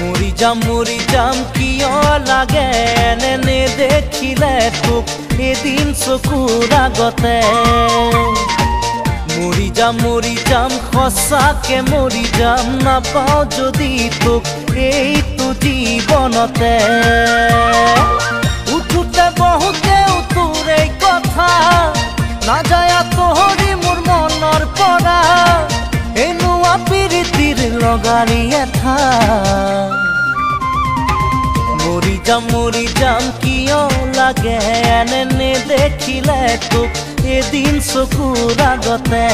মৰি যাম কিয় লাগে এনে দেখিলে তোক এদিন চকুৰ আগতে মৰি যাম সঁচাকে মৰি যাম নাপাওঁ যদি তোক এইটো জীৱনতে উঠোতে বহুতে তোৰ এই কথা নাযায় আঁতৰি মোৰ মনৰ পৰা এনেকুৱা প্ৰীতিৰ লগাৰী এঠা মৰি যাম কিয় লাগে এনে দেখিলে তোক এদিন চকুৰ আগতে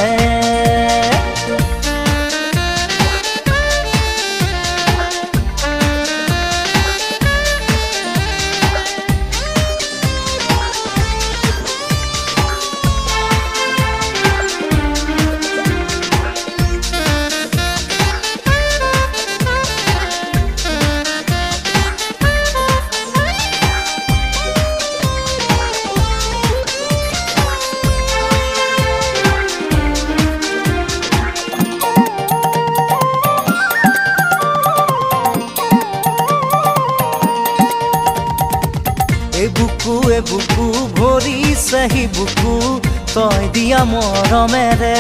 বুকু ভৰিছে হি বুকু তই দিয়া মৰমেৰে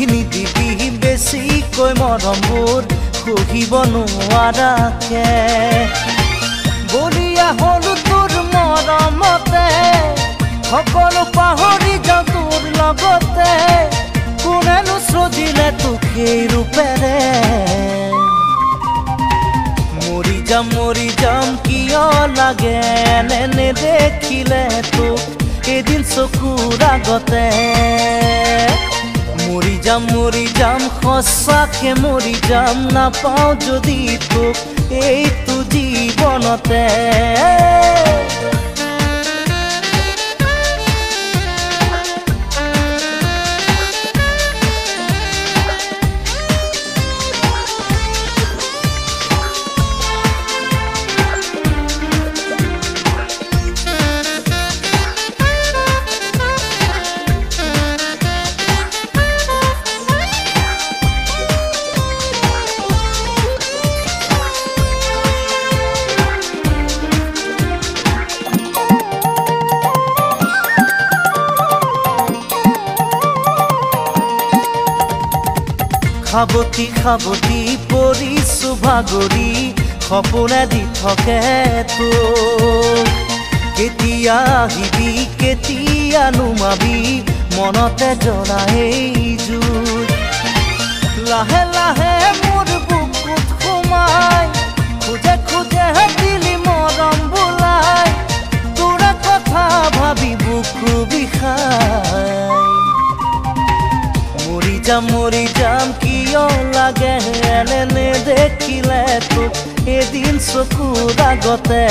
নিদিবি বেছিকৈ মৰমবোৰ সহিব নোৱাৰাকে বলিয়া হলো তোৰ মৰমতে সকলো পাহৰি যাওঁ তোৰ লগতে কোনেনো সজিলে তোক সেই ৰূপেৰে মৰি যাম কিয় লাগে এনে দেখিলে তোক এদিন চকুৰ আগতে মৰি যাম সঁচাকে মৰি যাম নাপাওঁ যদি তোক এইটো জীৱনতে খাবতি পৰিছো ভাগৰি সপোনে দি থাকে তোক কেতিয়া আহিবি কেতিয়া নুমাবি মনতে জ্বলা এই জুই লাহে লাহে মোৰ বুকুত সোমাই খোজে দিলি মৰম বোলাই তোৰ কথা ভাবি বুকু বিষাই মৰি যাম কিয় লাগে এনে দেখিলে তোক এদিন চকুৰ আগতে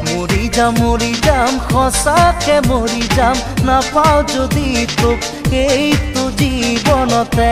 মৰি যাম সঁচাকে মৰি যাম নাপাওঁ যদি তোক এইটো জীৱনতে